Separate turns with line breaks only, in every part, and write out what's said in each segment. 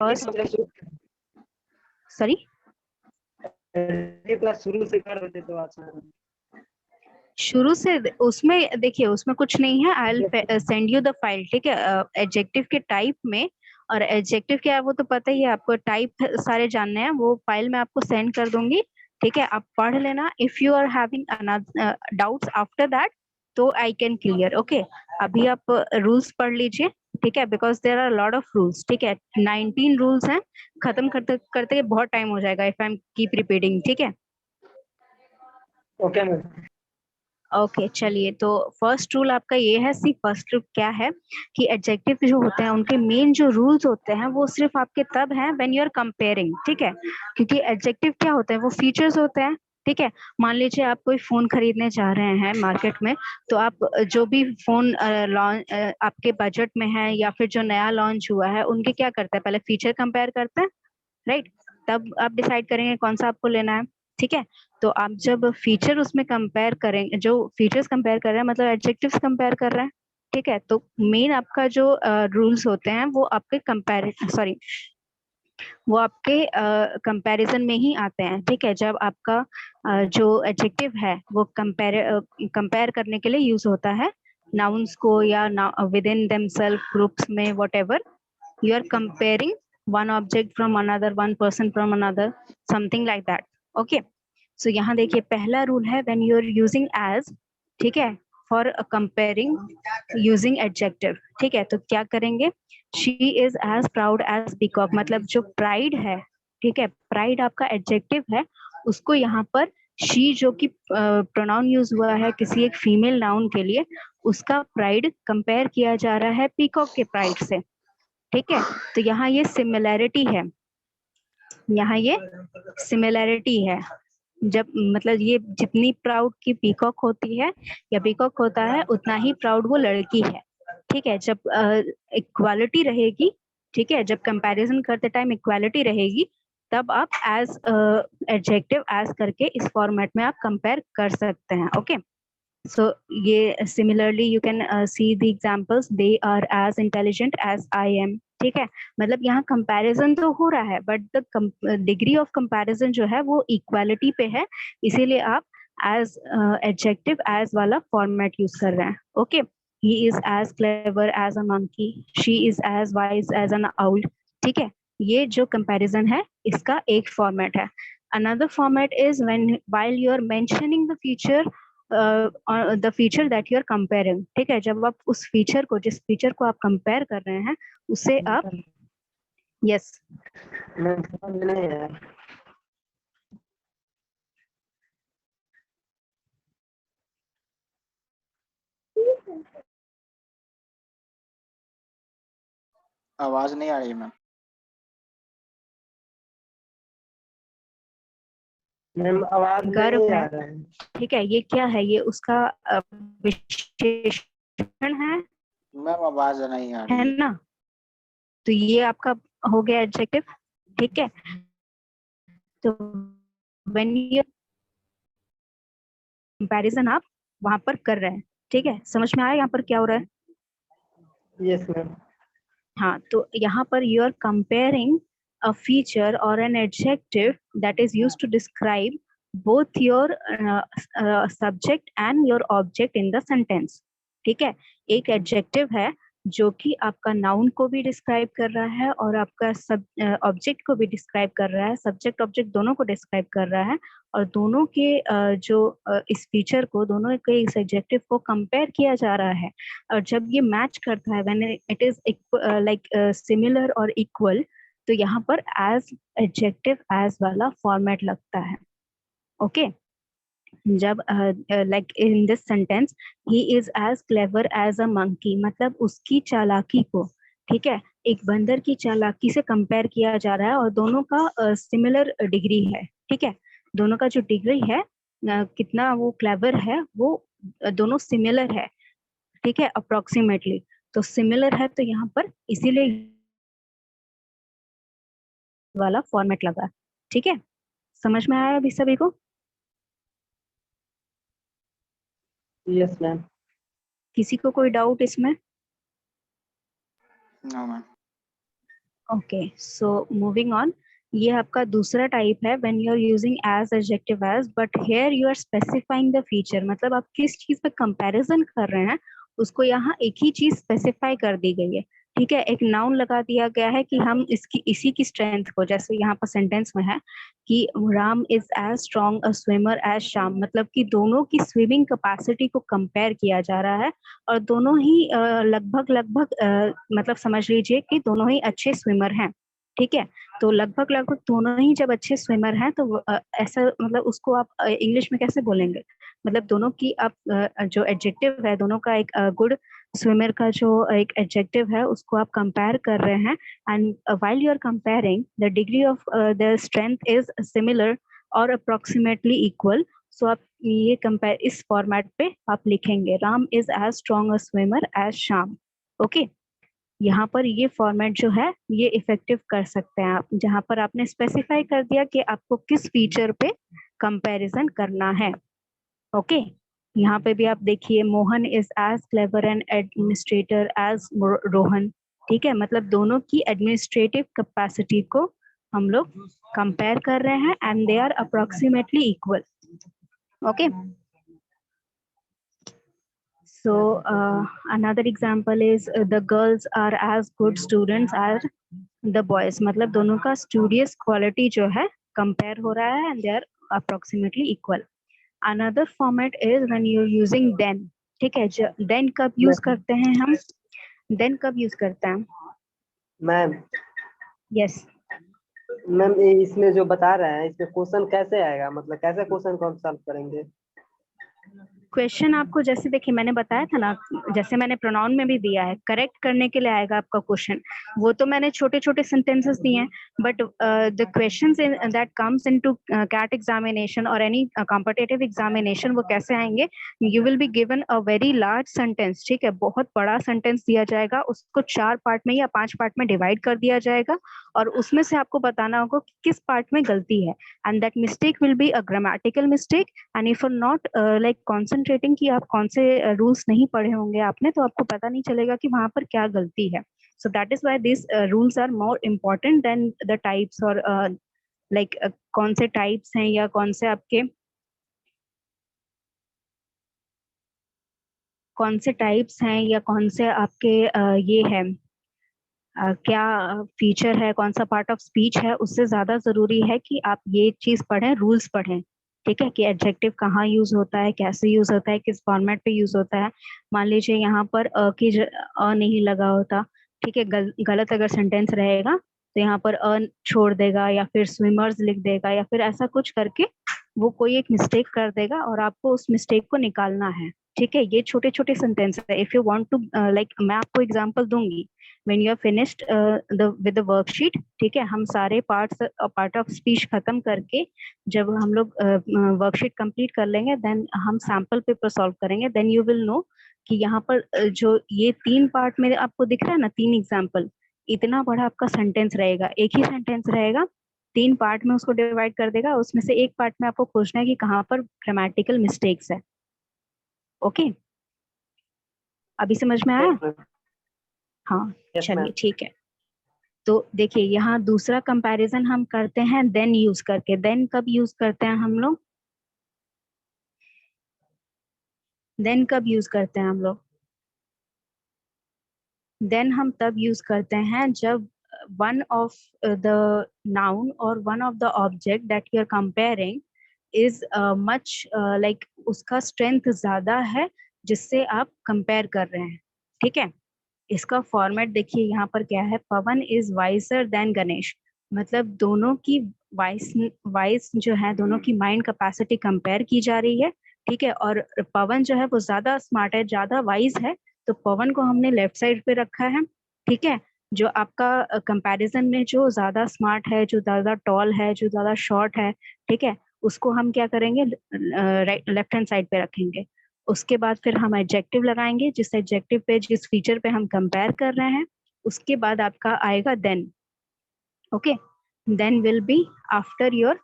First, sorry
शुरू से कर देते तो अच्छा।
शुरू से उसमें देखिए, उसमें कुछ नहीं है। I will send you the file, ठीक है। एडजेक्टिव के टाइप में, और एडजेक्टिव क्या है वो तो पता ही है आपको, टाइप सारे जानने हैं, वो फाइल मैं आपको सेंड कर दूंगी, ठीक है। आप पढ़ लेना। If you are having doubts after that, तो आई कैन क्लियर, ओके। अभी आप रूल्स पढ़ लीजिए, ठीक है, because there are lot of rules, ठीक है। 19 रूल्स हैं, खत्म करते करते बहुत टाइम हो जाएगा if I am keep repeating, ठीक है।
Okay ma'am.
ओके चलिए, तो फर्स्ट रूल आपका ये है। सी फर्स्ट रूल क्या है कि एडजेक्टिव जो होते हैं उनके मेन जो रूल्स होते हैं वो सिर्फ आपके तब हैं व्हेन यू आर कंपेयरिंग, ठीक है। क्योंकि एडजेक्टिव क्या होते हैं, वो फीचर्स होते हैं, ठीक है। मान लीजिए आप कोई फोन खरीदने जा रहे हैं मार्केट में, तो आप जो भी फोन लॉन्च आपके बजट में है या फिर जो नया लॉन्च हुआ है, उनके क्या करते हैं, पहले फीचर कंपेयर करते हैं, राइट। तब आप डिसाइड करेंगे कौन सा आपको लेना है, ठीक है। तो आप जब फीचर उसमें कंपेयर करेंगे, जो फीचर्स कंपेयर कर रहे हैं मतलब एडजेक्टिव्स कंपेयर कर रहे हैं, ठीक है। तो मेन आपका जो रूल्स होते हैं वो आपके वो आपके कंपैरिजन में ही आते हैं, ठीक है। जब आपका जो एडजेक्टिव है वो कंपेयर करने के लिए यूज होता है नाउन्स को, या विद इन देमसेल्फ ग्रुप्स में, whatever you are comparing one object from another, one person from another, something like that, okay। so यहाँ देखिए पहला रूल है when you are using as, ठीक है, for comparing using adjective, ठीक है। तो क्या करेंगे, she is as proud as peacock, मतलब जो pride है, ठीक है, pride आपका adjective है, उसको यहाँ पर she जो कि प्रोनाउन यूज हुआ है किसी एक फीमेल नाउन के लिए, उसका प्राइड कंपेयर किया जा रहा है पीकॉक के प्राइड से, ठीक है। तो यहाँ ये सिमिलैरिटी है, यहाँ ये सिमिलैरिटी है। जब मतलब ये जितनी प्राउड की पीकॉक होती है या पीकॉक होता है, उतना ही प्राउड वो लड़की है, ठीक है। जब इक्वालिटी रहेगी, ठीक है, जब कंपैरिजन करते टाइम इक्वालिटी रहेगी, तब आप एज एडजेक्टिव एज करके इस फॉर्मेट में आप कंपेयर कर सकते हैं, ओके। So ये similarly you can see the examples, they are as intelligent as I am, ठीक है। मतलब यहाँ कंपैरिजन तो हो रहा है, but the degree of comparison जो है वो इक्वालिटी पे है, इसीलिए आप एज एडजेक्टिव एज वाला फॉर्मेट यूज कर रहे हैं, okay. he is as clever as a monkey, she is as wise as an owl, ठीक है। ये जो कंपैरिजन है इसका एक फॉर्मेट है। another format is when while you are mentioning the feature the feature that you are comparing, ठीक है। जब आप उस फीचर को, जिस फीचर को आप कंपेयर कर रहे हैं, उसे आप यस
मैं समझ नहीं आया।
आवाज नहीं आ रही मैम।
मैम आवाज
गर्व
नहीं
है,
आ रहा है।
ठीक है। ये क्या है, ये उसका विशेषण
मैम आवाज नहीं आ रही
है
है।
ना। तो ये आपका हो गया एडजेक्टिव, ठीक है। तो व्हेन यू कंपैरिजन आप वहां पर कर रहे हैं, ठीक है। समझ में आया यहाँ पर क्या हो रहा है?
Yes ma'am.
हाँ, तो यहाँ पर you are comparing a feature or an adjective that is used to describe both your subject and your object in the sentence, ठीक है। एक एडजेक्टिव है जो कि आपका नाउन को भी डिस्क्राइब कर रहा है और आपका सब ऑब्जेक्ट को भी डिस्क्राइब कर रहा है, सब्जेक्ट ऑब्जेक्ट दोनों को डिस्क्राइब कर रहा है, और दोनों के जो इस फीचर को, दोनों के इस एडजेक्टिव को कंपेयर किया जा रहा है। और जब ये मैच करता है, when it is like similar और इक्वल, तो यहाँ पर एज एडजेक्टिव एज वाला फॉर्मेट लगता है, ओके। जब like in this sentence he is as clever as a monkey, मतलब उसकी चालाकी को, ठीक है, एक बंदर की चालाकी से कंपेयर किया जा रहा है, और दोनों का सिमिलर डिग्री है, ठीक है। दोनों का जो डिग्री है, कितना वो क्लेवर है, वो दोनों सिमिलर है, ठीक है, अप्रोक्सीमेटली। तो सिमिलर है तो यहाँ पर इसीलिए वाला फॉर्मेट लगा, ठीक है। समझ में आया अभी सभी को?
Yes ma'am.
किसी को कोई डाउट इसमें?
No ma'am.
Okay, so moving on, ये आपका दूसरा टाइप है when you are using as adjective as, but here you are specifying the feature, मतलब आप किस चीज पे कंपैरिजन कर रहे हैं उसको यहाँ एक ही चीज स्पेसिफाई कर दी गई है। ठीक है, एक नाउन लगा दिया गया है कि हम इसकी इसी की स्ट्रेंथ को, जैसे यहाँ पर सेंटेंस में है कि Ram is as strong a swimmer as Shyam, मतलब कि दोनों की स्विमिंग कैपेसिटी को कंपेयर किया जा रहा है और दोनों ही लगभग लगभग मतलब समझ लीजिए कि दोनों ही अच्छे स्विमर हैं। ठीक है, तो लगभग लगभग दोनों ही जब अच्छे स्विमर हैं तो ऐसा मतलब उसको आप इंग्लिश में कैसे बोलेंगे, मतलब दोनों की आप जो एडजेक्टिव है दोनों का एक गुड स्विमर का जो एक एडजेक्टिव है उसको आप कंपेयर कर रहे हैं, and while you are comparing the degree of the strength is similar और अप्रोक्सीमेटली इक्वल, सो आप ये कंपेयर इस फॉर्मेट पे आप लिखेंगे Ram is as strong a swimmer as Shyam. Okay, यहाँ पर ये फॉर्मेट जो है ये इफेक्टिव कर सकते हैं आप, जहाँ पर आपने स्पेसिफाई कर दिया कि आपको किस फीचर पे कंपैरिजन करना है। ओके, यहाँ पे भी आप देखिए Mohan is as clever and administrator as Rohan. ठीक है, मतलब दोनों की एडमिनिस्ट्रेटिव कैपेसिटी को हम लोग कंपेयर कर रहे हैं and they are approximately equal. Okay, so another example is the girls are as good students as the boys, मतलब दोनों का studious quality जो है compare हो रहा है and they are approximately equal. Another format is when you're using then. ठीक है, then कब use करते हैं हम, then कब use करते हैं?
Ma'am
Yes.
मैम इसमें जो बता रहे हैं इसमें क्वेश्चन कैसे आएगा, मतलब कैसे क्वेश्चन को हम सॉल्व करेंगे?
क्वेश्चन आपको जैसे देखिए मैंने बताया था ना, जैसे मैंने प्रोनाउन में भी दिया है, करेक्ट करने के लिए आएगा आपका क्वेश्चन। वो तो मैंने छोटे छोटे सेंटेंसेस दिए हैं, but the questions in that comes into CAT examination और एनी कॉम्पिटिटिव एग्जामिनेशन वो कैसे आएंगे, you will be given a very large sentence. ठीक है, बहुत बड़ा सेंटेंस दिया जाएगा, उसको 4 पार्ट में या 5 पार्ट में डिवाइड कर दिया जाएगा और उसमें से आपको बताना होगा कि किस पार्ट में गलती है, and that mistake will be a grammatical mistake, and if you not like concentrating कि आप कौन से रूल्स नहीं पढ़े होंगे आपने, तो आपको पता नहीं चलेगा कि वहां पर क्या गलती है। So that is why this rules are more important than the types, और लाइक कौन से टाइप्स हैं या कौन से आपके कौन से टाइप्स हैं या कौन से आपके ये है क्या फीचर है, कौन सा पार्ट ऑफ स्पीच है, उससे ज्यादा जरूरी है कि आप ये चीज पढ़ें, रूल्स पढ़ें। ठीक है, कि एडजेक्टिव कहाँ यूज होता है, कैसे यूज होता है, किस फॉर्मेट पे यूज होता है। मान लीजिए यहाँ पर अ नहीं लगा होता, ठीक है, गलत अगर सेंटेंस रहेगा तो यहाँ पर अ छोड़ देगा या फिर स्विमर्स लिख देगा या फिर ऐसा कुछ करके वो कोई एक मिस्टेक कर देगा और आपको उस मिस्टेक को निकालना है। ठीक है, ये छोटे छोटे सेंटेंस है। If you want to like मैं आपको एग्जांपल दूंगी when you are finished with the worksheet। ठीक है, हम सारे पार्ट ऑफ स्पीच खत्म करके जब हम लोग वर्कशीट कंप्लीट कर लेंगे देन हम सैंपल पेपर सॉल्व करेंगे, देन यू विल नो कि यहाँ पर जो ये 3 पार्ट में आपको दिख रहा है ना, 3 एग्जाम्पल, इतना बड़ा आपका सेंटेंस रहेगा, एक ही सेंटेंस रहेगा, 3 पार्ट में उसको डिवाइड कर देगा, उसमें से एक पार्ट में आपको पूछना है कि कहाँ पर ग्रामेटिकल मिस्टेक्स है। ओके, अभी समझ में आया?
Yes ma'am.
हाँ,
यस
चलिए
मैम।
ठीक है। तो देखिए यहाँ दूसरा कंपैरिजन हम करते हैं देन यूज करके। देन कब यूज करते हैं हम लोग, देन कब यूज करते हैं हम लोग, देन हम तब यूज करते हैं जब वन ऑफ द नाउन और one of the object that you are comparing is much like उसका स्ट्रेंथ ज्यादा है जिससे आप कंपेयर कर रहे हैं। ठीक है, इसका फॉर्मेट देखिए यहाँ पर क्या है, पवन इज वाइजर देन गणेश, मतलब दोनों की वाइस जो है, दोनों की माइंड कैपेसिटी कंपेयर की जा रही है। ठीक है, और पवन जो है वो ज्यादा स्मार्ट है, ज्यादा वाइज है, तो पवन को हमने लेफ्ट साइड पे रखा है। ठीक है, जो आपका कंपैरिजन में जो ज्यादा स्मार्ट है, जो ज्यादा टॉल है, जो ज्यादा शॉर्ट है, ठीक है, उसको हम क्या करेंगे, लेफ्ट हैंड साइड पे रखेंगे। उसके बाद फिर हम एडजेक्टिव लगाएंगे, जिस एडजेक्टिव पे जिस फीचर पे हम कंपेयर कर रहे हैं, उसके बाद आपका आएगा than. Okay, than will be after your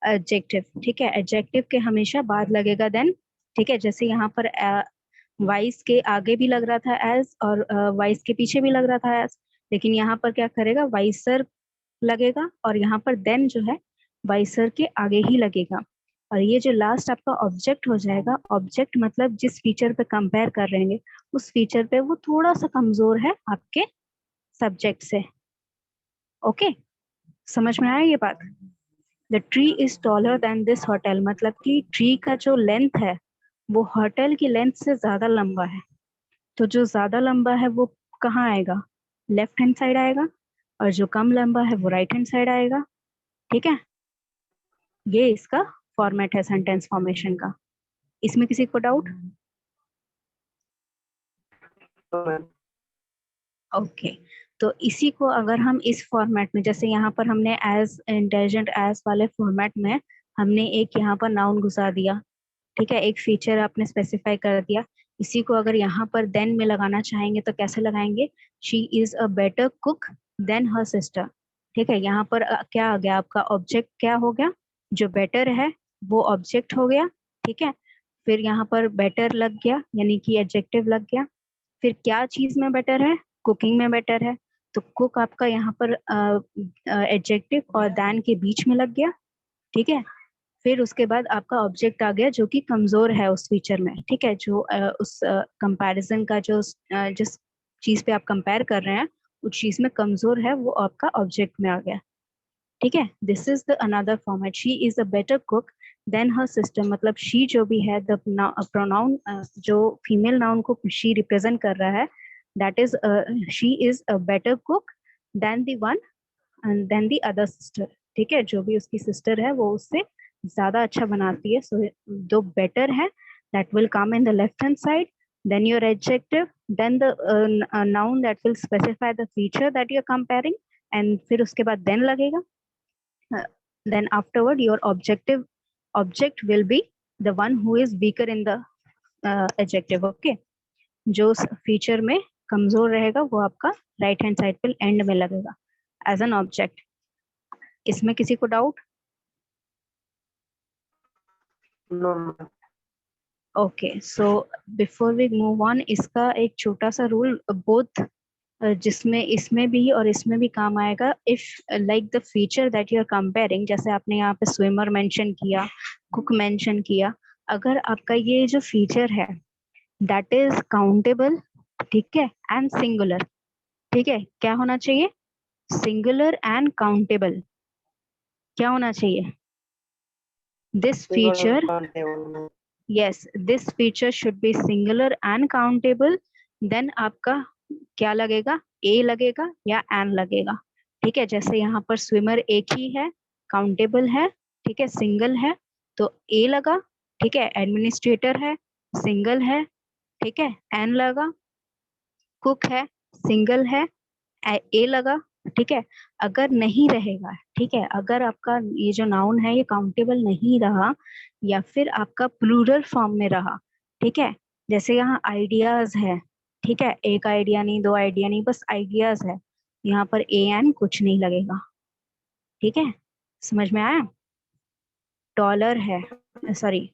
adjective. ठीक है, एडजेक्टिव के हमेशा बाद लगेगा देन। ठीक है, जैसे यहाँ पर वाइस के आगे भी लग रहा था एज और वाइस के पीछे भी लग रहा था एज, लेकिन यहाँ पर क्या करेगा, वाइसर लगेगा और यहाँ पर देन जो है वाइसर के आगे ही लगेगा। और ये जो लास्ट आपका ऑब्जेक्ट हो जाएगा, ऑब्जेक्ट मतलब जिस फीचर पे कंपेयर कर रहे हैं उस फीचर पे वो थोड़ा सा कमजोर है आपके सब्जेक्ट से। ओके, समझ में आया ये बात? The tree is taller than this hotel, मतलब कि ट्री का जो लेंथ है वो होटल की लेंथ से ज्यादा लंबा है। तो जो ज्यादा लंबा है वो कहाँ आएगा, लेफ्ट हैंड साइड आएगा, और जो कम लंबा है वो राइट हैंड साइड आएगा। ठीक है, ये इसका फॉर्मेट है सेंटेंस फॉर्मेशन का। इसमें किसी को डाउट? ओके, तो इसी को अगर हम इस फॉर्मेट में, जैसे यहाँ पर हमने एज इंटेलिजेंट एज वाले फॉर्मेट में हमने एक यहाँ पर नाउन घुसा दिया, ठीक है, एक फीचर आपने स्पेसिफाई कर दिया। इसी को अगर यहाँ पर देन में लगाना चाहेंगे तो कैसे लगाएंगे, she is a better cook than her sister. ठीक है, यहाँ पर क्या आ गया आपका ऑब्जेक्ट, क्या हो गया, जो बेटर है वो ऑब्जेक्ट हो गया। ठीक है, फिर यहाँ पर बेटर लग गया यानी कि एडजेक्टिव लग गया। फिर क्या चीज में बेटर है, कुकिंग में बेटर है, तो कुक आपका यहाँ पर एडजेक्टिव और देन के बीच में लग गया। ठीक है, फिर उसके बाद आपका ऑब्जेक्ट आ गया जो कि कमजोर है उस फीचर में। ठीक है, जो उस कंपैरिजन का जो जिस चीज पे आप कंपेयर कर रहे हैं उस चीज में कमजोर है वो आपका ऑब्जेक्ट में आ गया। ठीक है, this is the another format, she is a better cook than her sister, मतलब शी जो भी है द प्रोनाउन जो फीमेल नाउन को शी रिप्रेजेंट कर रहा है, that is she is a better cook than the one and then the other sister. ठीक है, जो भी उसकी सिस्टर है वो उससे ज्यादा अच्छा बनाती है। सो जो बेटर है that will come in the left hand side, then your adjective, then the noun that will specify the feature that you're comparing, and फिर उसके बाद then लगेगा। Then afterward your object will be the one who is weaker in the adjective। okay, जो feature में कमजोर रहेगा वो आपका राइट हैंड साइड पे एंड में लगेगा एज एन ऑब्जेक्ट। इसमें किसी को doubt?
No.
Okay, so before we move on, इसका एक छोटा सा रूल बोथ जिसमें इसमें भी और इसमें भी काम आएगा। If like the feature that you are comparing, जैसे आपने यहाँ पे स्विमर मेंशन किया, कुक मेंशन किया, अगर आपका ये जो फीचर है दैट इज काउंटेबल, ठीक है, एंड सिंगुलर। ठीक है, क्या होना चाहिए, सिंगुलर एंड काउंटेबल। क्या होना चाहिए, this feature, yes, this feature should be singular and countable, then आपका क्या लगेगा, a लगेगा या an लगेगा। ठीक है, जैसे यहाँ पर स्विमर एक ही है, काउंटेबल है, ठीक है, सिंगल है, तो a लगा। ठीक है, एडमिनिस्ट्रेटर है, सिंगल है, ठीक है, n लगा। कुक है, सिंगल है, a लगा। ठीक है, अगर नहीं रहेगा, ठीक है, अगर आपका ये जो नाउन है ये काउंटेबल नहीं रहा या फिर आपका प्लूरल फॉर्म में रहा, ठीक है, जैसे यहाँ आइडियाज है, ठीक है, एक आइडिया नहीं, दो आइडिया नहीं, बस आइडियाज है, यहाँ पर ए एन कुछ नहीं लगेगा। ठीक है, समझ में आया? डॉलर है, सॉरी,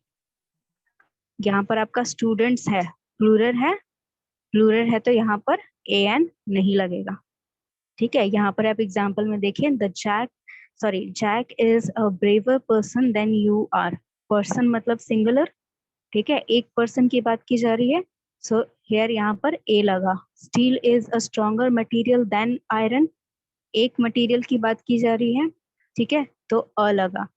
यहाँ पर आपका स्टूडेंट्स है, प्लूरल है तो यहाँ पर ए एन नहीं लगेगा। ठीक है, यहाँ पर आप एग्जाम्पल में देखिए, the Jack is a braver person than you are. Person मतलब सिंगुलर, ठीक है, एक पर्सन की बात की जा रही है, सो हियर यहाँ पर ए लगा। Steel is a stronger material than iron, एक मटेरियल की बात की जा रही है, ठीक है, तो अ लगा।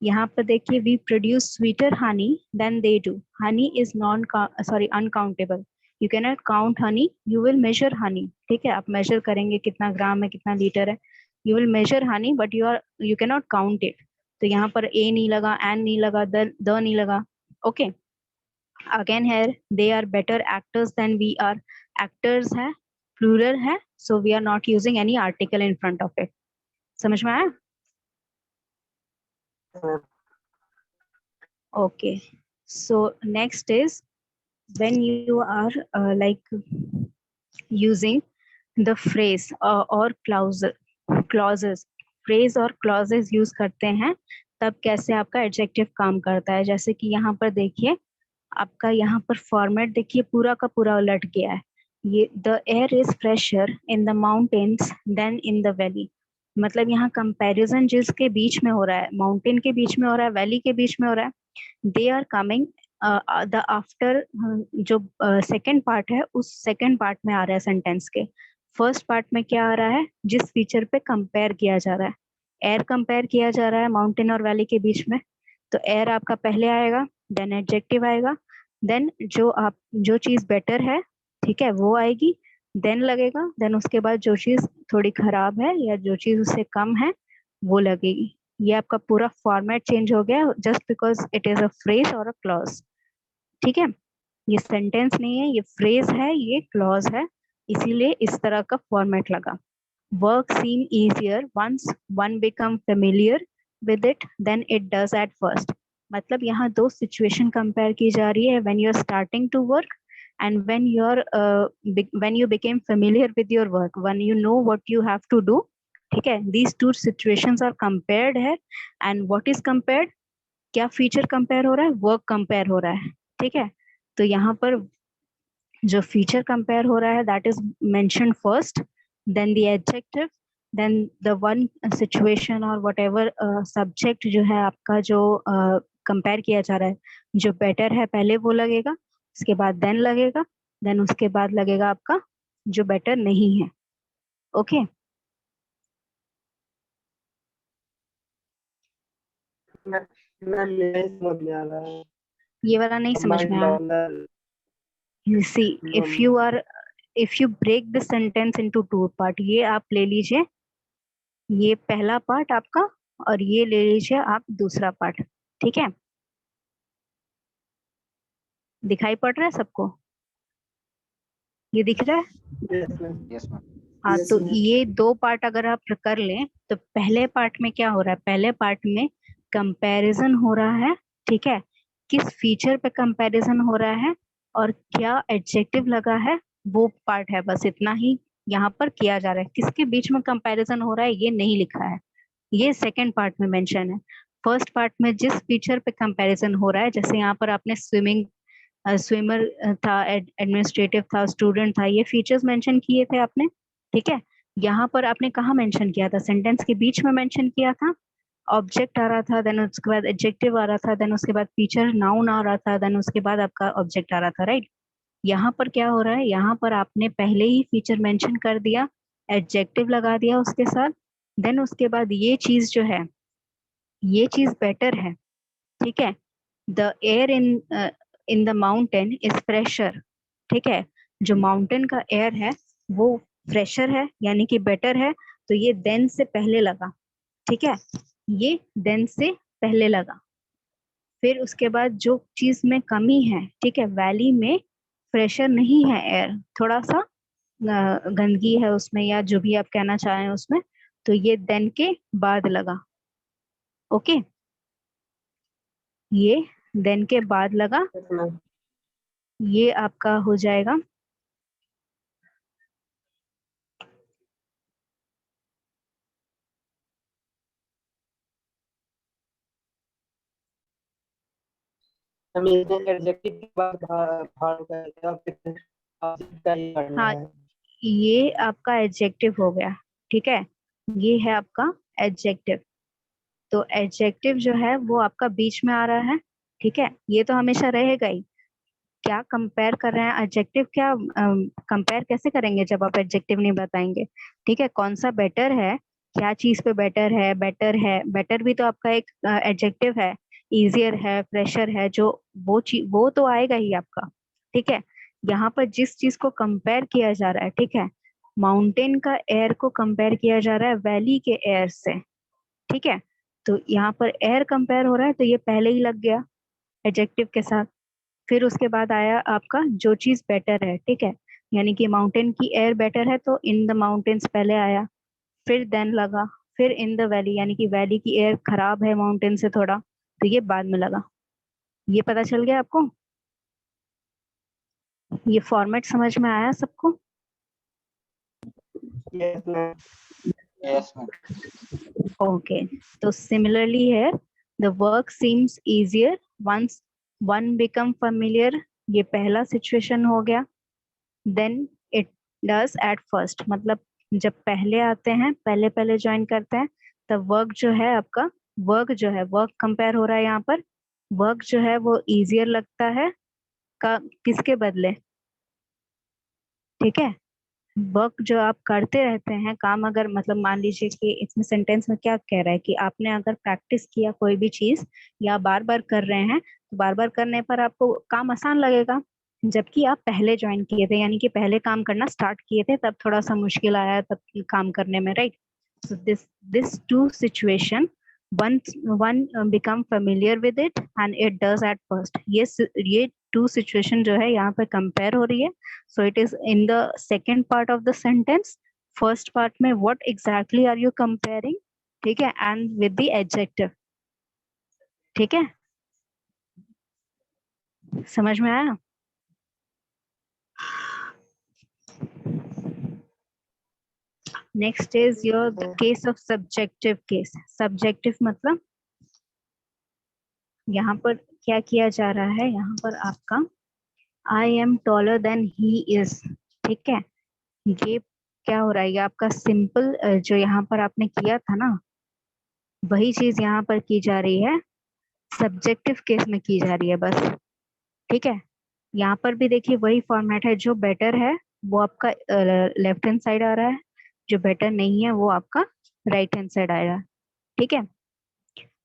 यहाँ पर देखिए, we produce sweeter honey than they do, honey is uncountable, you can not count honey, you will measure honey. ठीक है, आप मेजर करेंगे कितना ग्राम है, कितना लीटर है, you will measure Honey but you can not count it. तो यहाँ पर ए नहीं लगा, एन नहीं लगा, द नहीं लगा। Okay, again here they are better actors than we are, actors है, प्लूरल है, so we are not using any article in front of it. समझ में आया? Okay, so next is when you are like using the phrase or clauses, phrase और clauses use करते हैं, तब कैसे आपका adjective काम करता है। जैसे कि यहाँ पर देखिए, आपका यहाँ पर फॉर्मेट देखिए पूरा का पूरा उलट गया है। ये the air is fresher in the mountains than in the valley. मतलब यहाँ कंपैरिजन जिसके बीच में हो रहा है, माउंटेन के बीच में हो रहा है, वैली के बीच में हो रहा है, they are coming the after. जो सेकंड पार्ट है उस सेकंड पार्ट में आ रहा है सेंटेंस के। फर्स्ट पार्ट में क्या आ रहा है, जिस फीचर पे कंपेयर किया जा रहा है, एयर कंपेयर किया जा रहा है माउंटेन और वैली के बीच में, तो एयर आपका पहले आएगा, देन एडजेक्टिव आएगा, देन जो चीज बेटर है, ठीक है, वो आएगी, देन लगेगा, देन उसके बाद जो चीज थोड़ी खराब है या जो चीज उससे कम है वो लगेगी। ये आपका पूरा फॉर्मेट चेंज हो गया just because it is a phrase और अ क्लॉज। ठीक है, ये सेंटेंस नहीं है, ये फ्रेज है, ये क्लॉज है, इसीलिए इस तरह का फॉर्मेट लगा। Work seem easier once one become familiar with it than it does at first. मतलब यहाँ दो सिचुएशन कंपेयर की जा रही है, when you are starting to work and when you became familiar with your work, when you know what you have to do। ठीक है, these two situations are compared है, and what is compared, क्या feature compare हो रहा है, work compare हो रहा है। ठीक है, तो यहाँ पर जो फीचर कंपेयर हो रहा है that is mention first, then the adjective, then the one situation और व्हाटएवर सब्जेक्ट जो है आपका, जो कंपेयर किया जा रहा है, जो बेटर है पहले वो लगेगा, उसके बाद देन लगेगा, देन उसके बाद लगेगा आपका जो बेटर नहीं है। ओके
मैम नहीं समझ में आ रहा है।
ये वाला नहीं समझ में आया।
Mind
you see, if you break the sentence into two part, ये आप ले लीजिए, ये पहला पार्ट आपका, और ये ले लीजिए आप दूसरा पार्ट। ठीक है, दिखाई पड़ रहा है सबको, ये दिख रहा है?
Yes ma'am.
हाँ, तो ये दो पार्ट अगर आप कर लें तो पहले पार्ट में क्या हो रहा है, पहले पार्ट में कंपैरिजन हो रहा है। ठीक है, किस फीचर पे कंपैरिजन हो रहा है और क्या एडजेक्टिव लगा है, वो पार्ट है, बस इतना ही यहाँ पर किया जा रहा है। किसके बीच में कंपैरिजन हो रहा है ये नहीं लिखा है, ये सेकंड पार्ट में मेंशन है। फर्स्ट पार्ट में जिस फीचर पे कंपैरिजन हो रहा है, जैसे यहाँ पर आपने स्विमर था, एडमिनिस्ट्रेटिव था, स्टूडेंट था, ये फीचर्स मेंशन किए थे आपने। ठीक है, यहाँ पर आपने कहाँ मेंशन किया था, सेंटेंस के बीच में मेंशन किया था, ऑब्जेक्ट आ रहा था, देन उसके बाद एडजेक्टिव आ रहा था, देन उसके बाद फीचर नाउन आ रहा था, देन उसके बाद आपका ऑब्जेक्ट आ रहा था, राइट। यहाँ पर क्या हो रहा है, यहाँ पर आपने पहले ही फीचर मेंशन कर दिया, एडजेक्टिव लगा दिया उसके साथ, देन उसके बाद ये चीज जो है, ये चीज बेटर है। ठीक है, the air in the mountain is fresher. ठीक है, जो माउंटेन का एयर है वो फ्रेशर है, यानी कि बेटर है, तो ये देन से पहले लगा। ठीक है, ये देन से पहले लगा। फिर उसके बाद जो चीज में कमी है, ठीक है, वैली में फ्रेशर नहीं है एयर, थोड़ा सा गंदगी है उसमें, या जो भी आप कहना चाहें उसमें, तो ये देन के बाद लगा। ओके, ये देन के बाद लगा, ये आपका हो जाएगा
हम एडजेक्टिव के बाद भाड़ का ही करना
हाँ,
है।
ये आपका एडजेक्टिव हो गया। ठीक है, ये है आपका एडजेक्टिव। तो एडजेक्टिव जो है वो आपका बीच में आ रहा है। ठीक है, ये तो हमेशा रहेगा ही। क्या कंपेयर कर रहे हैं एडजेक्टिव, क्या कंपेयर कैसे करेंगे जब आप एडजेक्टिव नहीं बताएंगे। ठीक है, कौन सा बेटर है, क्या चीज पे बेटर है, बेटर भी तो आपका एक एडजेक्टिव है, इजियर है, फ्रेशर है, जो वो चीज वो तो आएगा ही आपका। ठीक है, यहाँ पर जिस चीज को कंपेयर किया जा रहा है, ठीक है, माउंटेन का एयर को कंपेयर किया जा रहा है वैली के एयर से। ठीक है, तो यहाँ पर एयर कंपेयर हो रहा है, तो ये पहले ही लग गया एडजेक्टिव के साथ। फिर उसके बाद आया आपका जो चीज बेटर है। ठीक है, यानी कि माउंटेन की एयर बेटर है, तो इन द माउंटेन्स पहले आया, फिर देन लगा, फिर इन द वैली, यानी कि वैली की एयर खराब है माउंटेन से थोड़ा, तो ये बाद में लगा। ये पता चल गया आपको, ये फॉर्मेट समझ में आया सबको?
Yes ma'am.
Yes ma'am.
Okay, तो सिमिलरली है, the work seems easier once one become familiar, ये पहला सिचुएशन हो गया, देन does at first, मतलब जब पहले आते हैं, पहले पहले ज्वाइन करते हैं, तब वर्क जो है आपका, वर्क जो है, वर्क कंपेयर हो रहा है यहाँ पर, वर्क जो है वो इजियर लगता है का किसके बदले, ठीक है। वर्क जो आप करते रहते हैं काम, अगर मतलब मान लीजिए कि इसमें सेंटेंस में क्या कह रहा है कि आपने अगर प्रैक्टिस किया कोई भी चीज या बार बार कर रहे हैं, तो बार बार करने पर आपको काम आसान लगेगा। जबकि आप पहले ज्वाइन किए थे, यानी कि पहले काम करना स्टार्ट किए थे, तब थोड़ा सा मुश्किल आया तब काम करने में, right. So this two situation, one become familiar with it and it does at first, ये टू सिचुएशन जो है यहाँ पे कंपेयर हो रही है। So it is in the second part of the sentence. First part में what exactly are you comparing? ठीक है, and with the adjective. ठीक है, समझ में आया? Next is the case of subjective case. Subjective मतलब यहाँ पर क्या किया जा रहा है, यहाँ पर आपका I am taller than he is, ठीक है। ये क्या हो रहा है, ये आपका सिंपल जो यहाँ पर आपने किया था ना, वही चीज यहाँ पर की जा रही है, सब्जेक्टिव केस में की जा रही है बस, ठीक है। यहाँ पर भी देखिए वही फॉर्मेट है, जो बेटर है वो आपका लेफ्ट हैंड साइड आ रहा है, जो बेटर नहीं है वो आपका राइट हैंड साइड आएगा, ठीक है।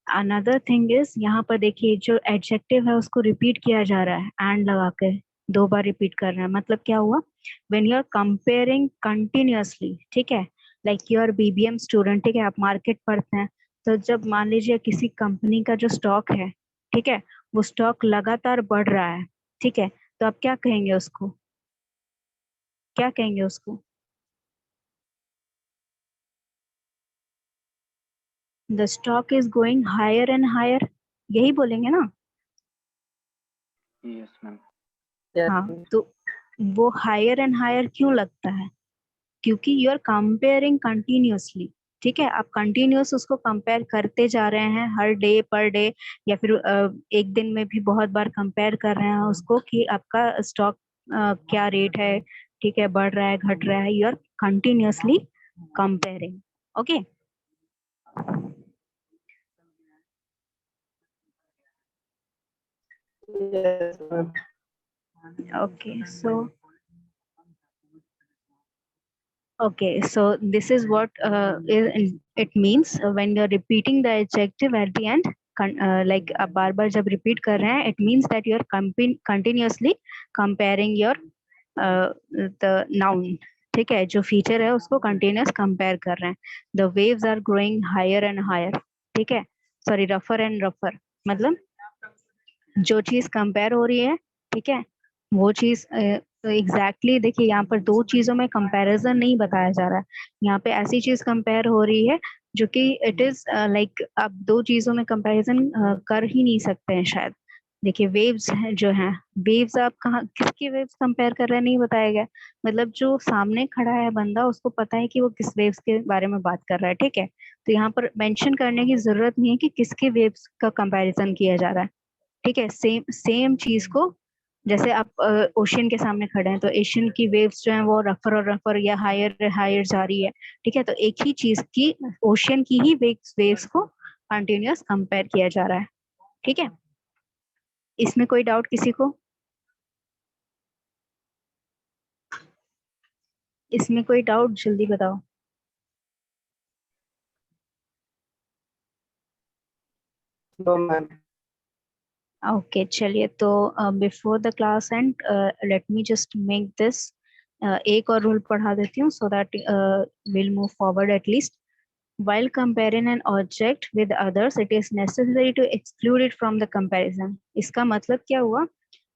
अनदर थिंग इज, यहाँ पर देखिए जो एडजेक्टिव है उसको रिपीट किया जा रहा है, एंड लगा के 2 बार रिपीट कर रहे हैं, मतलब क्या हुआ, when you are comparing continuously, ठीक है, like you are BBM student, ठीक है, आप मार्केट पढ़ते हैं, तो जब मान लीजिए किसी कंपनी का जो स्टॉक है, ठीक है, वो स्टॉक लगातार बढ़ रहा है, ठीक है, तो आप क्या कहेंगे उसको, क्या कहेंगे उसको, the stock is going higher and higher, यही बोलेंगे ना।
Yes, ma'am.
हाँ, तो वो हायर एंड हायर क्यों लगता है, क्योंकि यू आर कंपेयरिंग कंटिन्यूअसली, ठीक है, आप कंटिन्यूअस उसको कंपेयर करते जा रहे हैं हर डे पर डे, या फिर एक दिन में भी बहुत बार कंपेयर कर रहे हैं उसको कि आपका स्टॉक क्या रेट है, ठीक है, बढ़ रहा है घट रहा है, you are continuously comparing, okay.
Yes, ma'am.
Okay, so this is what it means when you're repeating the adjective at the end, like आप बार बार जब repeat कर रहे हैं, it means that you are continuously comparing your the noun, ठीक है, जो feature है उसको continuous compare कर रहे हैं। The waves are growing higher and higher, ठीक है, sorry, rougher and rougher, मतलब जो चीज कंपेयर हो रही है, ठीक है, वो चीज एग्जैक्टली देखिए यहाँ पर 2 चीजों में कंपैरिजन नहीं बताया जा रहा है, यहाँ पे ऐसी चीज कंपेयर हो रही है जो कि इट इज लाइक आप 2 चीजों में कंपैरिजन कर ही नहीं सकते हैं शायद। देखिए वेव्स हैं जो हैं, वेव्स आप कहाँ किसकी वेव्स कंपेयर कर रहे हैं नहीं बताया गया, मतलब जो सामने खड़ा है बंदा उसको पता है कि वो किस वेव्स के बारे में बात कर रहा है, ठीक है, तो यहाँ पर मेंशन करने की जरूरत नहीं है कि किसके वेव्स का कंपैरिजन किया जा रहा है, ठीक है। सेम चीज को, जैसे आप ओशियन के सामने खड़े हैं तो एशियन की वेव्स जो हैं वो रफर और रफर या हायर हायर जा रही है, ठीक है, तो एक ही चीज की, ओशियन की ही वेव्स को कंटिन्यूअस कंपेयर किया जा रहा है, ठीक है। इसमें कोई डाउट किसी को, इसमें कोई डाउट जल्दी बताओ।
No, ma'am.
ओके चलिए, तो before the class and let me just make this, एक और रूल पढ़ा देती हूँ so that will move forward at least. While comparing an object with others, it is necessary to exclude it from the comparison. इसका मतलब क्या हुआ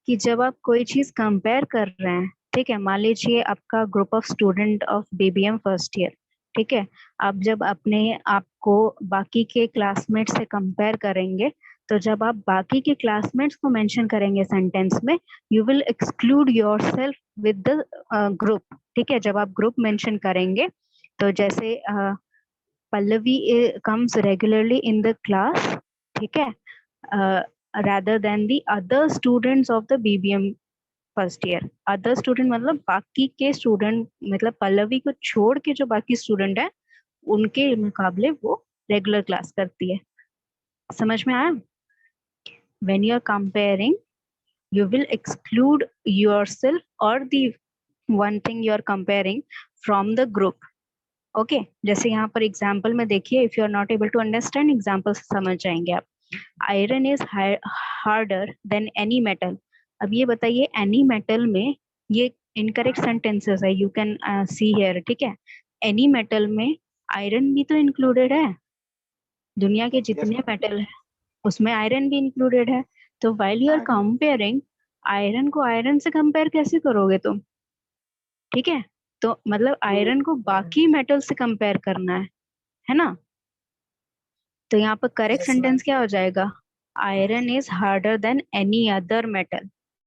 कि जब आप कोई चीज कंपेयर कर रहे हैं, ठीक है, मान लीजिए आपका group of student of BBM first year, ठीक है, आप जब अपने आप को बाकी के क्लासमेट से कंपेयर करेंगे, तो जब आप बाकी के क्लासमेट्स को मेंशन करेंगे सेंटेंस में, you will exclude yourself with the group, ठीक है, जब आप ग्रुप मेंशन करेंगे, तो जैसे Pallavi comes regularly in the class, ठीक है, rather than the other students of the BBM first year. Other student मतलब बाकी के स्टूडेंट, मतलब पल्लवी को छोड़ के जो बाकी स्टूडेंट है उनके मुकाबले वो रेगुलर क्लास करती है। समझ में आया? When you are comparing you will exclude yourself or the one thing you are comparing from the group. Okay, जैसे यहाँ पर एग्जाम्पल में देखिए, if you are not able to understand example समझ जाएंगे आप। Iron is harder than any metal. अब ये बताइए एनी मेटल में ये इनकरेक्ट सेंटेंसेस है, यू कैन सी हियर, ठीक है। एनी मेटल में आयरन भी तो इंक्लूडेड है, दुनिया के जितने मेटल है उसमें आयरन भी इंक्लूडेड है। तो while you are comparing, iron को आयरन से कंपेयर कैसे करोगे तुम, ठीक है। तो मतलब आयरन को बाकी मेटल से कंपेयर करना है ना। तो यहाँ पर करेक्ट सेंटेंस क्या हो जाएगा, iron is harder than any other metal.